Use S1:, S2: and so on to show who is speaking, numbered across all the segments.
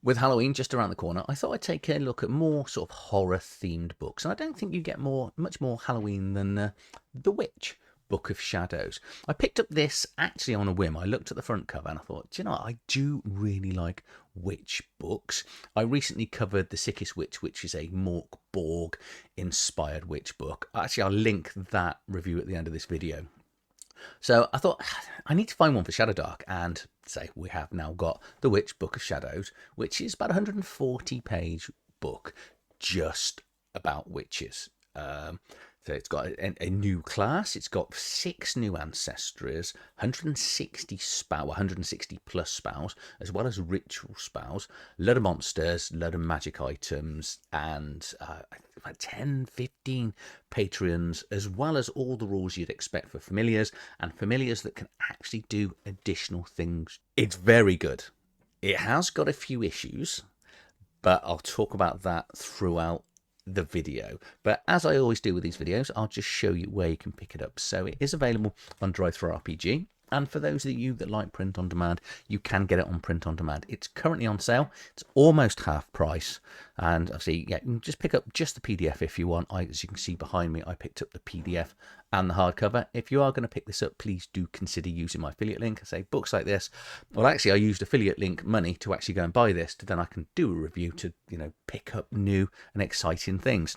S1: With Halloween just around the corner, I thought I'd take a look at more sort of horror-themed books. And I don't think you get much more Halloween than The Witch, Book of Shadows. I picked up this actually on a whim. I looked at the front cover and I thought, do you know what? I do really like witch books. I recently covered The Sickest Witch, which is a Mork Borg inspired witch book. Actually, I'll link that review at the end of this video. So I thought, I need to find one for Shadowdark, and say we have now got The Witch, Book of Shadows, which is about a 140-page book just about witches. So it's got a new class, it's got 6 new ancestries, 160 plus spells, as well as ritual spells, a lot of monsters, a lot of magic items, and about 10, 15 Patrons, as well as all the rules you'd expect for familiars, and familiars that can actually do additional things. It's very good. It has got a few issues, but I'll talk about that throughout the video. But as I always do with these videos, I'll just show you where you can pick it up. So it is available on TTRPG, and for those of you that like print on demand, you can get it on print on demand. It's currently on sale. It's almost half price, and obviously, yeah, you can just pick up just the PDF if you want. As you can see behind me, I picked up the PDF and the hardcover. If you are going to pick this up, please do consider using my affiliate link. I say books like this. Well, actually, I used affiliate link money to actually go and buy this, then I can do a review to, you know, pick up new and exciting things.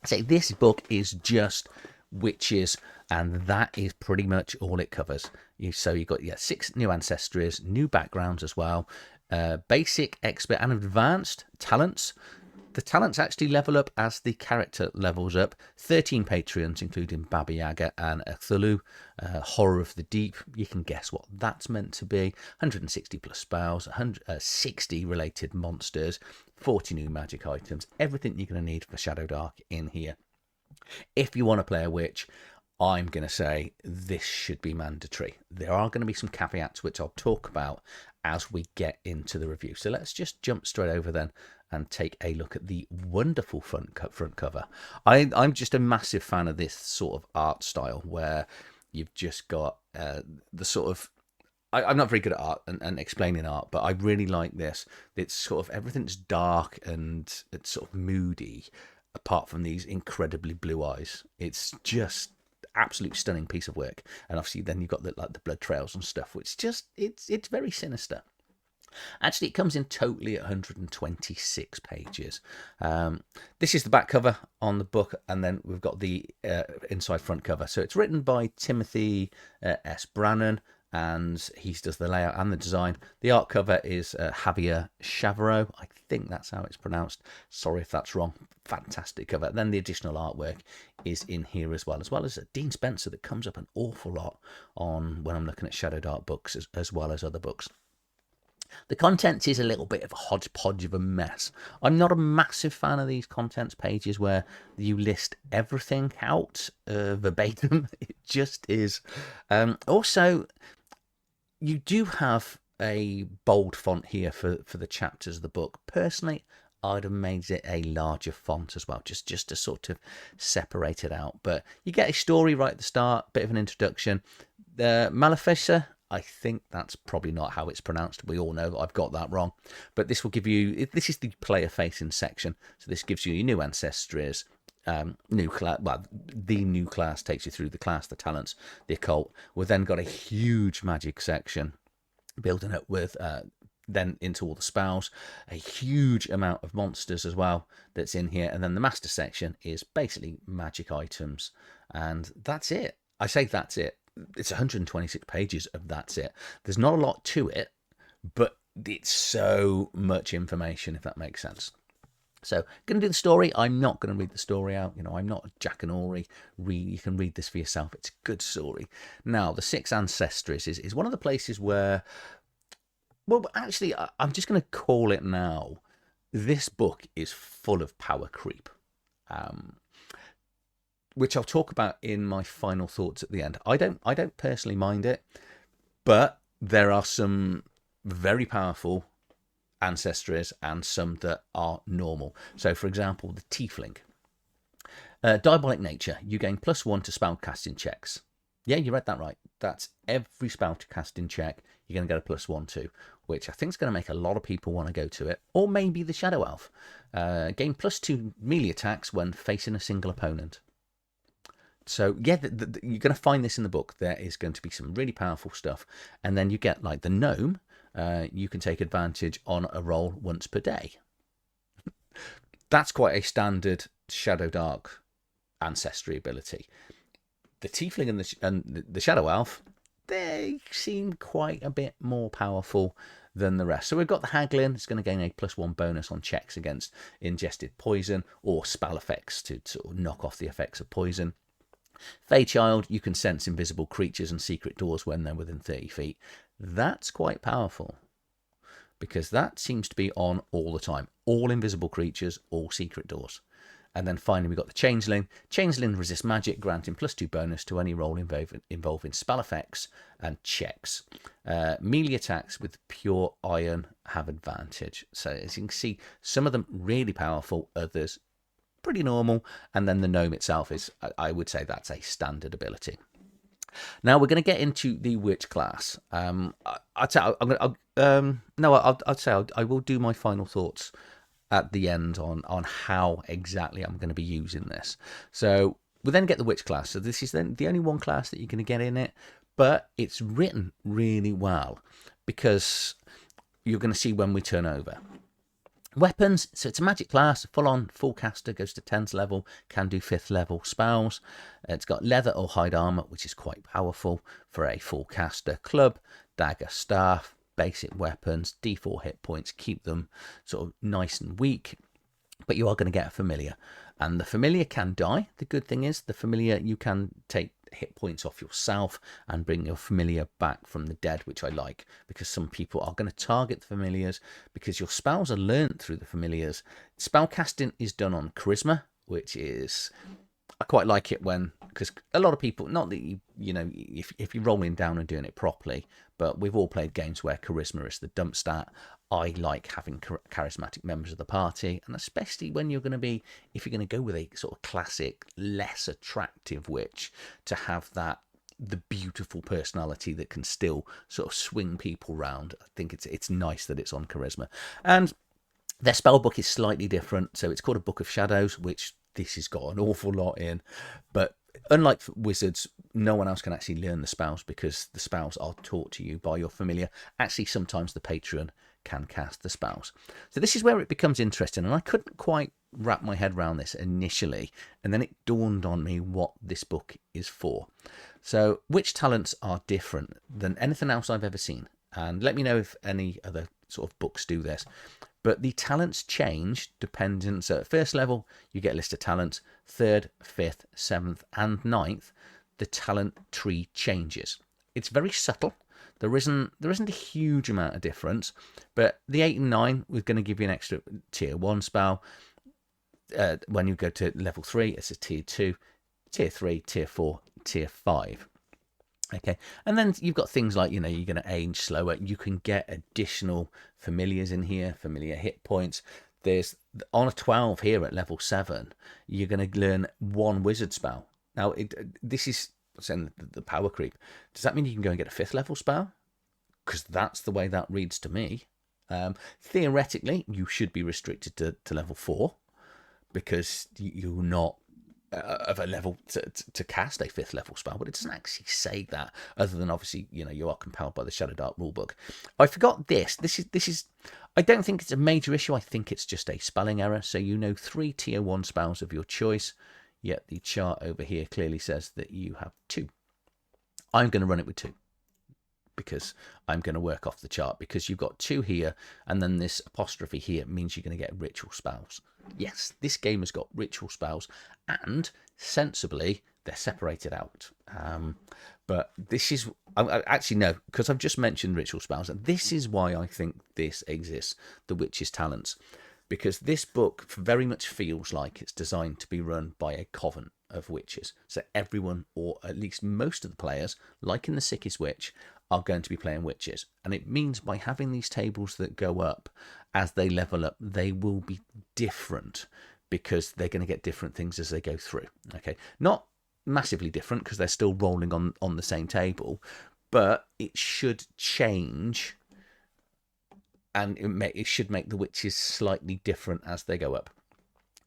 S1: I say this book is just witches, and that is pretty much all it covers. So you've got 6 new ancestries, new backgrounds as well, basic, expert, and advanced talents. The talents actually level up as the character levels up. 13 Patrons, including Baba Yaga and Xthluhu, Horror of the Deep. You can guess what that's meant to be. 160 plus spells, 60 related monsters, 40 new magic items. Everything you're going to need for Shadowdark in here. If you want to play a witch, I'm going to say this should be mandatory. There are going to be some caveats which I'll talk about as we get into the review. So let's just jump straight over then and take a look at the wonderful front cover. I'm just a massive fan of this sort of art style where you've just got the sort of... I'm not very good at art and explaining art, but I really like this. It's sort of everything's dark and it's sort of moody, apart from these incredibly blue eyes. It's just absolute stunning piece of work. And obviously then you've got the blood trails and stuff, which just it's very sinister. Actually, it comes in totally at 126 pages. This is the back cover on the book, and then we've got the inside front cover. So it's written by Timothy S. Brannan, and he does the layout and the design. The art cover is Javier Chavarro. I think that's how it's pronounced. Sorry if that's wrong. Fantastic cover. Then the additional artwork is in here as well as Dean Spencer, that comes up an awful lot on when I'm looking at Shadowdark books as well as other books. The contents is a little bit of a hodgepodge of a mess. I'm not a massive fan of these contents pages where you list everything out verbatim. It just is. Also, you do have a bold font here for the chapters of the book. Personally, I'd have made it a larger font as well, just to sort of separate it out. But you get a story right at the start, bit of an introduction. Malefica, I think that's probably not how it's pronounced. We all know that I've got that wrong. But this will give you, this is the player-facing section. So this gives you your new ancestries, new class. Well, the new class takes you through the class, the talents, the occult. We've then got a huge magic section, building up with then into all the spells, a huge amount of monsters as well that's in here. And then the master section is basically magic items. And that's it. I say that's it. It's 126 pages of that's it. There's not a lot to it, but it's so much information, if that makes sense. So, going to do the story. I'm not going to read the story out. You know, I'm not Jack and Ori. You can read this for yourself. It's a good story. Now, the 6 ancestries is one of the places where, well, actually, I'm just going to call it now. This book is full of power creep. Which I'll talk about in my final thoughts at the end. I don't personally mind it, but there are some very powerful ancestries and some that are normal. So, for example, the Tiefling. Diabolic nature. You gain +1 to spell casting checks. Yeah, you read that right. That's every spell to cast in check. You're going to get a +1 to, which I think is going to make a lot of people want to go to it. Or maybe the Shadow Elf. Gain +2 melee attacks when facing a single opponent. So yeah, you're going to find this in the book. There is going to be some really powerful stuff. And then you get like the gnome. You can take advantage on a roll once per day. That's quite a standard Shadowdark ancestry ability. The Tiefling and the Shadow Elf, they seem quite a bit more powerful than the rest. So we've got the Haglin. It's going to gain a +1 bonus on checks against ingested poison or spell effects to sort of knock off the effects of poison. Feychild, you can sense invisible creatures and secret doors when they're within 30 feet. That's quite powerful, because that seems to be on all the time. All invisible creatures, all secret doors. And then finally we've got the Changeling. Changeling resists magic, granting +2 bonus to any roll involving spell effects and checks. Melee attacks with pure iron have advantage. So as you can see, some of them really powerful, others pretty normal, and then the gnome itself is, I would say, that's a standard ability. Now we're going to get into the witch class. I'd say I will do my final thoughts at the end on how exactly I'm going to be using this. So we then get the witch class. So this is then the only one class that you're going to get in it, but it's written really well because you're going to see when we turn over. Weapons, so it's a magic class, full-on, full caster, goes to 10th level, can do 5th level spells. It's got leather or hide armor, which is quite powerful for a full caster. Club, dagger, staff, basic weapons, d4 hit points, keep them sort of nice and weak. But you are going to get a familiar, and the familiar can die. The good thing is the familiar, you can take hit points off yourself and bring your familiar back from the dead, which I like, because some people are going to target the familiars because your spells are learnt through the familiars. Spell casting is done on charisma, which is, I quite like it when, because a lot of people, not that you know, if you're rolling down and doing it properly, but we've all played games where charisma is the dump stat. I like having charismatic members of the party, and especially when you're going to be, if you're going to go with a sort of classic, less attractive witch, to have that, the beautiful personality that can still sort of swing people round. I think it's nice that it's on charisma. And their spell book is slightly different, so it's called a Book of Shadows, which this has got an awful lot in, but unlike wizards, no one else can actually learn the spells because the spells are taught to you by your familiar. Actually, sometimes the patron can cast the spells. So this is where it becomes interesting, and I couldn't quite wrap my head around this initially, and then it dawned on me what this book is for. So witch talents are different than anything else I've ever seen, and let me know if any other sort of books do this. But the talents change depending. So at first level, you get a list of talents. 3rd, 5th, 7th, and 9th, the talent tree changes. It's very subtle. There isn't a huge amount of difference. But the 8 and 9, we're going to give you an extra tier 1 spell. When you go to level 3, it's a tier 2, tier 3, tier 4, tier 5. Okay, and then you've got things like, you know, you're going to age slower. You can get additional familiars in here, familiar hit points. There's, on a 12 here at level 7, you're going to learn 1 wizard spell. Now, this is saying the power creep. Does that mean you can go and get a 5th level spell? Because that's the way that reads to me. Theoretically, you should be restricted to level 4 because you're not of a level to cast a 5th level spell, but it doesn't actually say that, other than obviously, you know, you are compelled by the Shadowdark rulebook. I forgot this is I don't think it's a major issue. I think it's just a spelling error. So you know 3 tier 1 spells of your choice, yet the chart over here clearly says that you have 2. I'm going to run it with 2 because I'm going to work off the chart, because you've got 2 here, and then this apostrophe here means you're going to get ritual spells. Yes, this game has got ritual spells, and sensibly they're separated out. But this is, actually no, because I've just mentioned ritual spells, and this is why I think this exists, the Witch's Talents, because this book very much feels like it's designed to be run by a coven of witches. So everyone, or at least most of the players, like in the Sickest Witch, are going to be playing witches. And it means by having these tables that go up as they level up, they will be different because they're going to get different things as they go through. Okay, not massively different because they're still rolling on the same table, but it should change, and it should make the witches slightly different as they go up.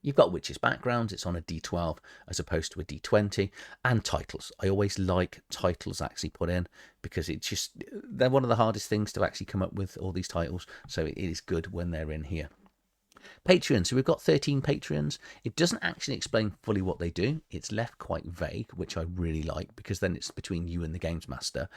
S1: You've got witches' backgrounds, it's on a D12 as opposed to a D20, and titles. I always like titles actually put in because they're one of the hardest things to actually come up with, all these titles, so it is good when they're in here. Patreons, so we've got 13 Patreons. It doesn't actually explain fully what they do. It's left quite vague, which I really like because then it's between you and the games master.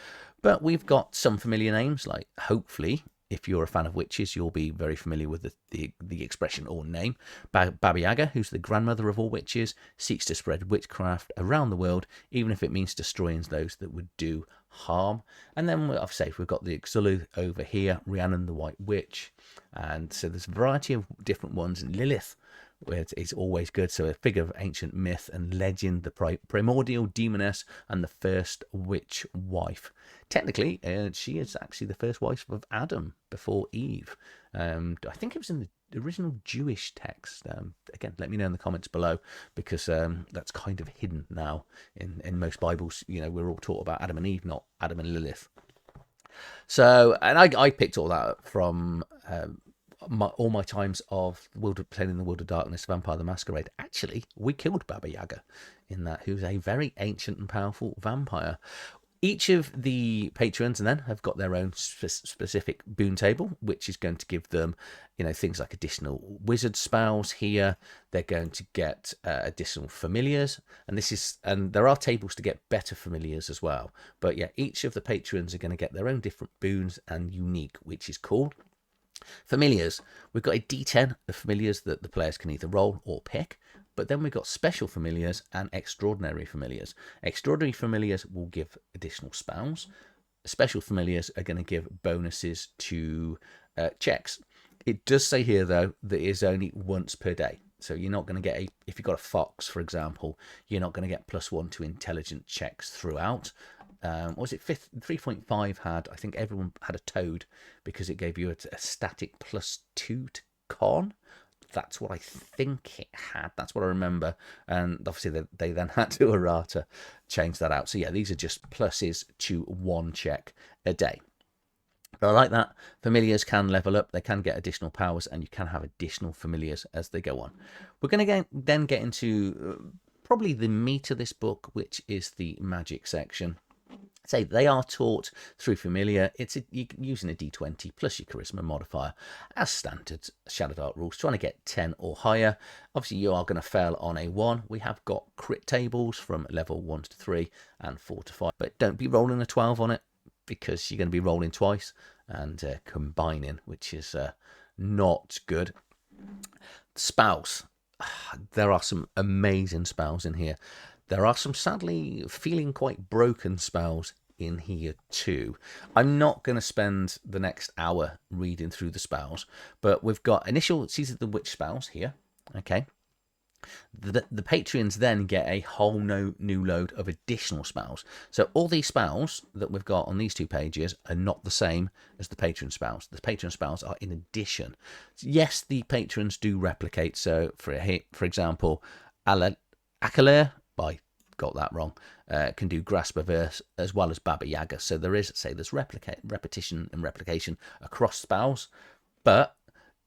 S1: But we've got some familiar names, like hopefully, if you're a fan of witches, you'll be very familiar with the expression or name. Baba Yaga, who's the grandmother of all witches, seeks to spread witchcraft around the world, even if it means destroying those that would do harm. And then I've said we've got the Xthluhu over here, Rhiannon the White Witch, and so there's a variety of different ones. And Lilith, where it's always good. So a figure of ancient myth and legend, the primordial demoness and the first witch wife. Technically, she is actually the first wife of Adam before Eve. I think it was in the original Jewish text. Again, let me know in the comments below, because that's kind of hidden now in most Bibles. You know, we're all taught about Adam and Eve, not Adam and Lilith. So, and I picked all that up from all my times of playing in the World of Darkness, Vampire the Masquerade. Actually, we killed Baba Yaga in that, who's a very ancient and powerful vampire. Each of the patrons and then have got their own specific boon table, which is going to give them, you know, things like additional wizard spells here. They're going to get additional familiars, and there are tables to get better familiars as well. But yeah, each of the patrons are going to get their own different boons and unique, which is cool. Familiars, we've got a D10 of familiars that the players can either roll or pick, but then we've got special familiars and extraordinary familiars. Extraordinary familiars will give additional spells. Special familiars are going to give bonuses to checks. It does say here, though, that it is only once per day. So you're not going to get if you've got a fox, for example, you're not going to get +1 to intelligence checks throughout. What was it? 3.5 had, I think everyone had a toad because it gave you a static +2 to con. That's what I think it had. That's what I remember. And obviously they then had to errata change that out. So yeah, these are just pluses to 1 check a day. But I like that. Familiars can level up. They can get additional powers, and you can have additional familiars as they go on. We're going to then get into probably the meat of this book, which is the magic section. Say they are taught through familiar. It's using a D20 plus your charisma modifier as standard Shadowdark rules, trying to get 10 or higher. Obviously, you are going to fail on a 1. We have got crit tables from level 1 to 3 and 4 to 5, but don't be rolling a 12 on it because you're going to be rolling twice and combining, which is not good. Spells. There are some amazing spells in here. There are some sadly feeling quite broken spells in here too. I'm not going to spend the next hour reading through the spells, but we've got these are the witch spells here, okay? The Patreons then get a whole new load of additional spells. So all these spells that we've got on these 2 pages are not the same as the Patron spells. The Patron spells are in addition. Yes, the Patrons do replicate. So for example, Akaler, I got that wrong, can do Grasp of Earth as well as Baba Yaga. So there's repetition and replication across spells, but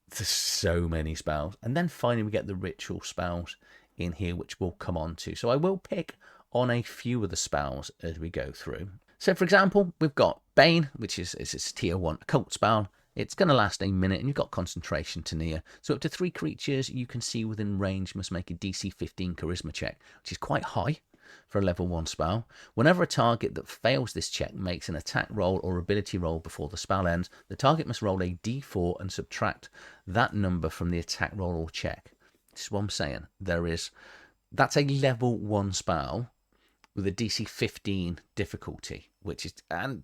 S1: there's so many spells. And then finally we get the ritual spells in here, which we'll come on to. So I will pick on a few of the spells as we go through. So for example, we've got Bane, which is a tier 1 occult spell. It's going to last a minute, and you've got concentration to near. So up to 3 creatures you can see within range must make a DC 15 charisma check, which is quite high for a level 1 spell. Whenever a target that fails this check makes an attack roll or ability roll before the spell ends, the target must roll a d4 and subtract that number from the attack roll or check. This is what I'm saying. That's a level 1 spell with a DC 15 difficulty, and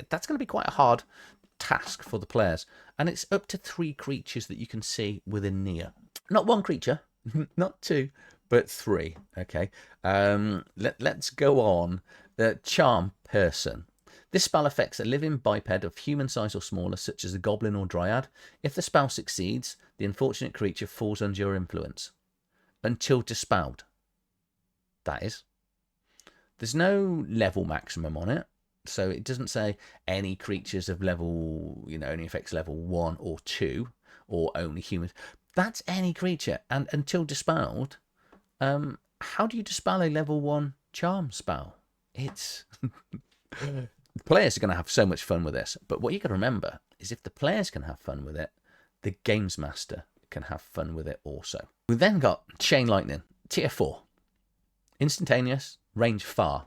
S1: that's going to be quite a hard task for the players, and it's up to 3 creatures that you can see within near. Not 1 creature, not 2, but 3. Okay, let's go on. The Charm Person. This spell affects a living biped of human size or smaller, such as a goblin or dryad. If the spell succeeds, the unfortunate creature falls under your influence until dispelled. That is. There's no level maximum on it. So it doesn't say any creatures of level, only affects level 1 or 2, or only humans. That's any creature. And until dispelled, how do you dispel a level 1 charm spell? It's players are going to have so much fun with this. But what you got to remember is if the players can have fun with it, the games master can have fun with it also. We then got Chain Lightning, tier 4. Instantaneous, range far.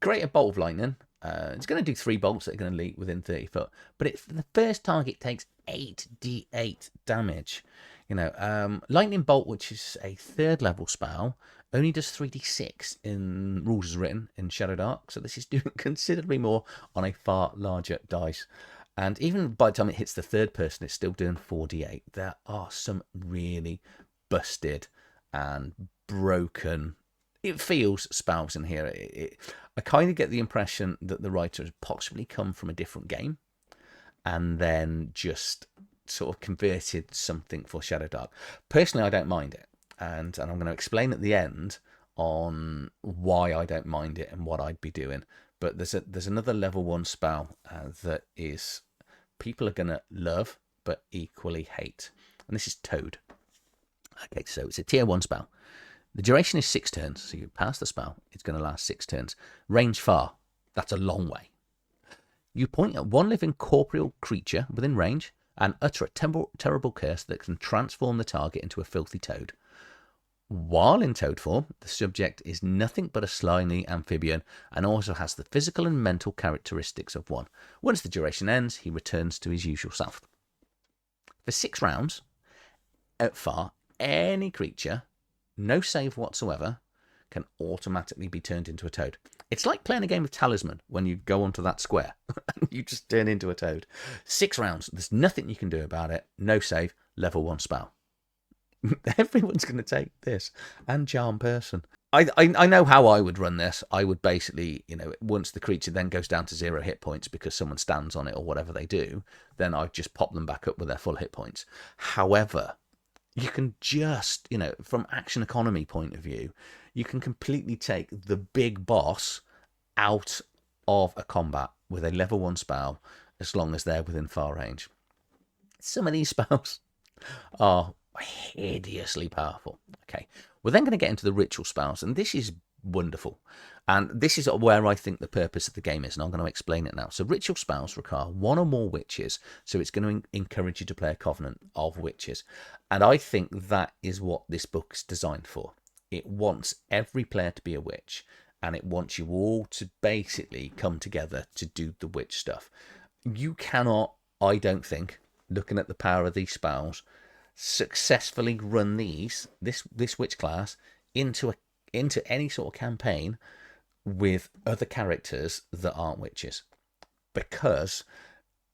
S1: Create a bolt of lightning. It's going to do 3 bolts that are going to leap within 30 foot. But the first target takes 8d8 damage. Lightning Bolt, which is a 3rd level spell, only does 3d6 in rules as written in Shadowdark. So this is doing considerably more on a far larger dice. And even by the time it hits the 3rd person, it's still doing 4d8. There are some really busted and broken, it feels, spells in here. I kind of get the impression that the writer has possibly come from a different game and then just sort of converted something for Shadowdark. Personally, I don't mind it. And I'm going to explain at the end on why I don't mind it and what I'd be doing. But there's another level 1 spell that is people are going to love but equally hate. And this is Toad. Okay, so it's a tier 1 spell. The duration is 6 turns, so you pass the spell. It's going to last 6 turns. Range far. That's a long way. You point at one living corporeal creature within range and utter a terrible curse that can transform the target into a filthy toad. While in toad form, the subject is nothing but a slimy amphibian and also has the physical and mental characteristics of one. Once the duration ends, he returns to his usual self. For 6 rounds, at far, any creature, no save whatsoever, can automatically be turned into a toad. It's like playing a game of Talisman when you go onto that square and you just turn into a toad. 6 rounds, there's nothing you can do about it. No save, level 1 spell. Everyone's going to take this and charm person. I know how I would run this. I would basically, once the creature then goes down to 0 hit points because someone stands on it or whatever they do, then I'd just pop them back up with their full hit points. However, you can just, from action economy point of view, you can completely take the big boss out of a combat with a level 1 spell as long as they're within far range. Some of these spells are hideously powerful. Okay, we're then going to get into the ritual spells, and this is wonderful. And this is where I think the purpose of the game is, and I'm going to explain it now. So ritual spells require 1 or more witches, so it's going to encourage you to play a covenant of witches. And I think that is what this book is designed for. It wants every player to be a witch, and it wants you all to basically come together to do the witch stuff. You cannot, I don't think, looking at the power of these spells, successfully run this witch class into any sort of campaign with other characters that aren't witches, because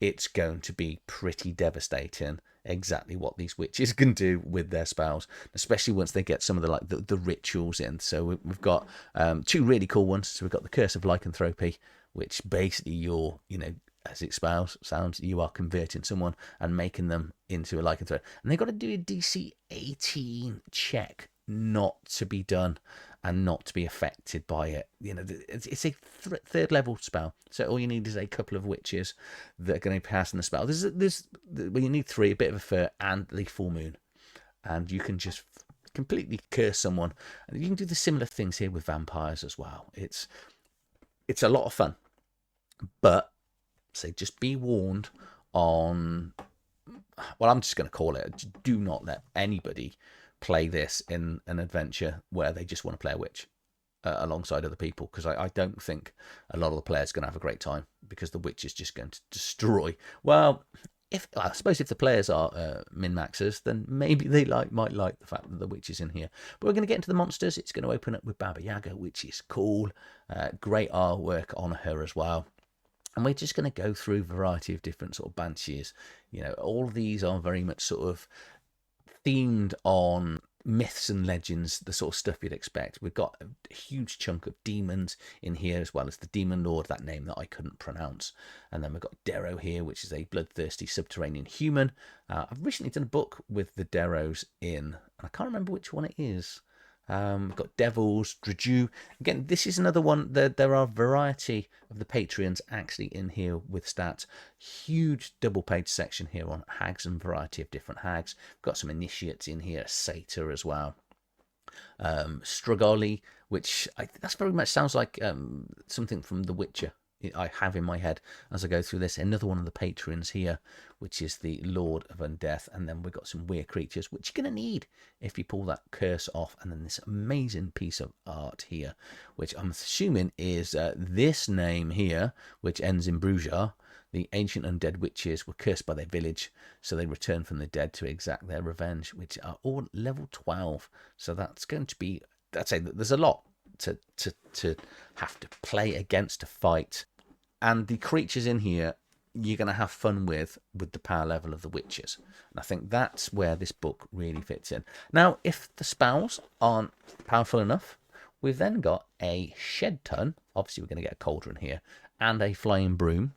S1: it's going to be pretty devastating exactly what these witches can do with their spells, especially once they get some of the rituals in. So we've got 2 really cool ones. So we've got the Curse of Lycanthropy, which basically you're, as it sounds, you are converting someone and making them into a lycanthrope. And they've got to do a DC 18 check not to be done and not to be affected by it. It's a 3rd level spell. So all you need is a couple of witches that are going to pass in the spell. Well, you need 3, a bit of a fur, and the full moon. And you can just completely curse someone. And you can do the similar things here with vampires as well. It's a lot of fun. But so just be warned on, well, I'm just going to call it, do not let anybody play this in an adventure where they just want to play a witch alongside other people, because I don't think a lot of the players are going to have a great time, because the witch is just going to destroy. Well, I suppose if the players are min-maxers, then maybe they might like the fact that the witch is in here. But we're going to get into the monsters. It's going to open up with Baba Yaga, which is cool. Great artwork on her as well. And we're just going to go through a variety of different sort of banshees. All of these are very much sort of themed on myths and legends, the sort of stuff you'd expect. We've got a huge chunk of demons in here, as well as the Demon Lord, that name that I couldn't pronounce. And then we've got Darrow here, which is a bloodthirsty subterranean human. I've recently done a book with the Darrows in, and I can't remember which one it is. We've got devils, Draju. Again, this is another one. There are a variety of the Patreons actually in here with stats. Huge double page section here on hags and variety of different hags. We've got some initiates in here, Satyr as well. Strigoli, which that's very much sounds like something from The Witcher. I have in my head as I go through this. Another one of the patrons here, which is the Lord of Undeath. And then we've got some weird creatures, which you're going to need if you pull that curse off. And then this amazing piece of art here, which I'm assuming is this name here, which ends in Bruja. The ancient undead witches were cursed by their village, so they return from the dead to exact their revenge, which are all level 12. So that's going to be, I'd say that there's a lot to have to play against, to fight. And the creatures in here, you're going to have fun with the power level of the witches. And I think that's where this book really fits in. Now, if the spells aren't powerful enough, we've then got a shed ton. Obviously, we're going to get a cauldron here, and a flying broom,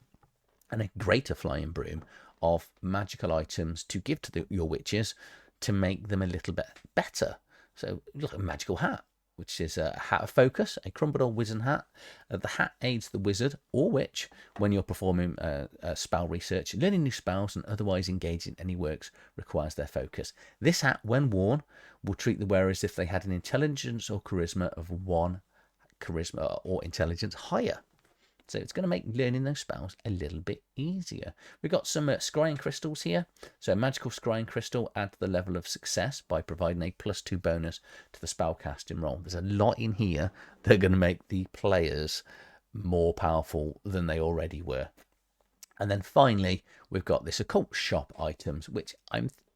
S1: and a greater flying broom of magical items to give to your witches to make them a little bit better. So look, a magical hat, which is a hat of focus, a Crumbledore wizard hat. The hat aids the wizard or witch when you're performing spell research, learning new spells, and otherwise engaging in any works requires their focus. This hat, when worn, will treat the wearer as if they had an intelligence or charisma of 1 charisma or intelligence higher. So it's going to make learning those spells a little bit easier. We've got some scrying crystals here. So a magical scrying crystal adds the level of success by providing a +2 bonus to the spellcasting roll. There's a lot in here that are going to make the players more powerful than they already were. And then finally, we've got this occult shop items, which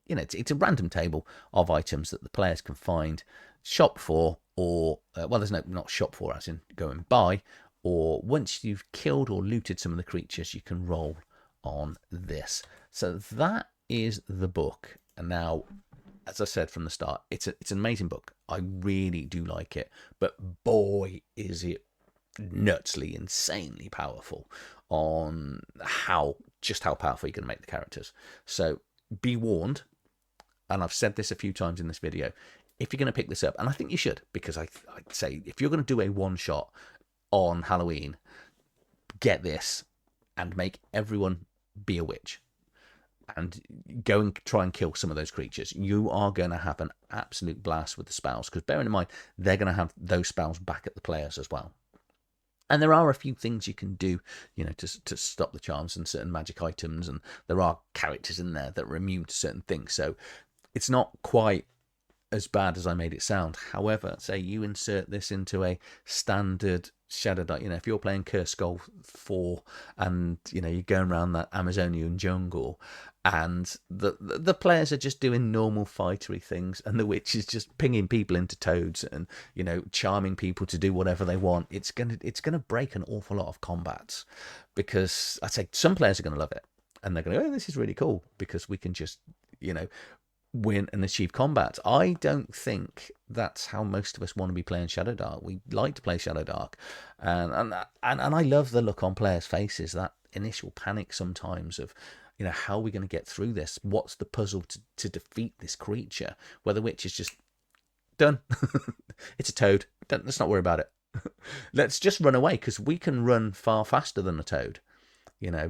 S1: it's a random table of items that the players can find, shop for, or well, there's not shop for as in go and buy. Or once you've killed or looted some of the creatures, you can roll on this. So that is the book. And now, as I said from the start, it's an amazing book. I really do like it. But boy, is it nutsly, insanely powerful on just how powerful you're going to make the characters. So be warned, and I've said this a few times in this video, if you're going to pick this up, and I think you should, because I'd say if you're going to do a one-shot on Halloween, get this and make everyone be a witch and go and try and kill some of those creatures. You are going to have an absolute blast with the spells, because bearing in mind they're going to have those spells back at the players as well. And there are a few things you can do, to stop the charms and certain magic items, and there are characters in there that are immune to certain things, so it's not quite as bad as I made it sound. However, say you insert this into a standard Shadowdark, if you're playing Curse Skull 4 and you're going around that Amazonian jungle and the players are just doing normal fightery things and the witch is just pinging people into toads and charming people to do whatever they want, it's gonna break an awful lot of combats, because I'd say some players are going to love it and they're going to, oh, this is really cool because we can just win and achieve combat. I don't think that's how most of us want to be playing Shadowdark. We like to play Shadowdark, and I love the look on players' faces, that initial panic sometimes of how are we going to get through this? What's the puzzle to defeat this creature? Where the witch is just done. It's a toad. Let's not worry about it. Let's just run away, because we can run far faster than a toad.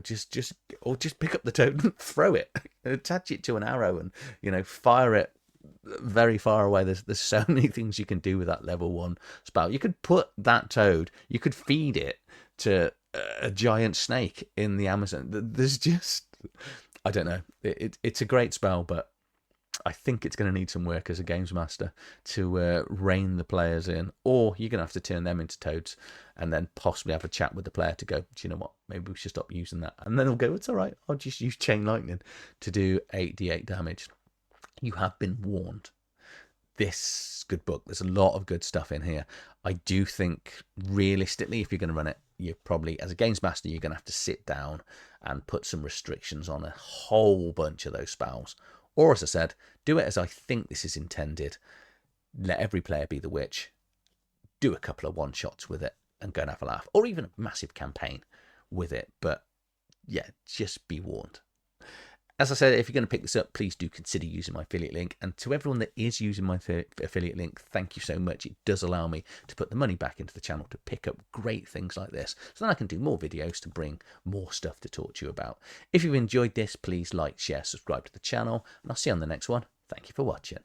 S1: Just pick up the toad and throw it, attach it to an arrow and, fire it very far away. There's so many things you can do with that level 1 spell. You could put that toad, you could feed it to a giant snake in the Amazon. There's just, I don't know. It's a great spell, but I think it's going to need some work as a games master to rein the players in, or you're going to have to turn them into toads and then possibly have a chat with the player to go, do you know what, maybe we should stop using that. And then they'll go, it's all right, I'll just use Chain Lightning to do 8d8 damage. You have been warned. This good book, there's a lot of good stuff in here. I do think realistically, if you're going to run it, you're probably, as a games master, you're going to have to sit down and put some restrictions on a whole bunch of those spells. Or, as I said, do it as I think this is intended. Let every player be the witch. Do a couple of one-shots with it and go and have a laugh. Or even a massive campaign with it. But, yeah, just be warned. As I said, if you're going to pick this up, please do consider using my affiliate link. And to everyone that is using my affiliate link, thank you so much. It does allow me to put the money back into the channel to pick up great things like this, so then I can do more videos to bring more stuff to talk to you about. If you've enjoyed this, please like, share, subscribe to the channel, and I'll see you on the next one. Thank you for watching.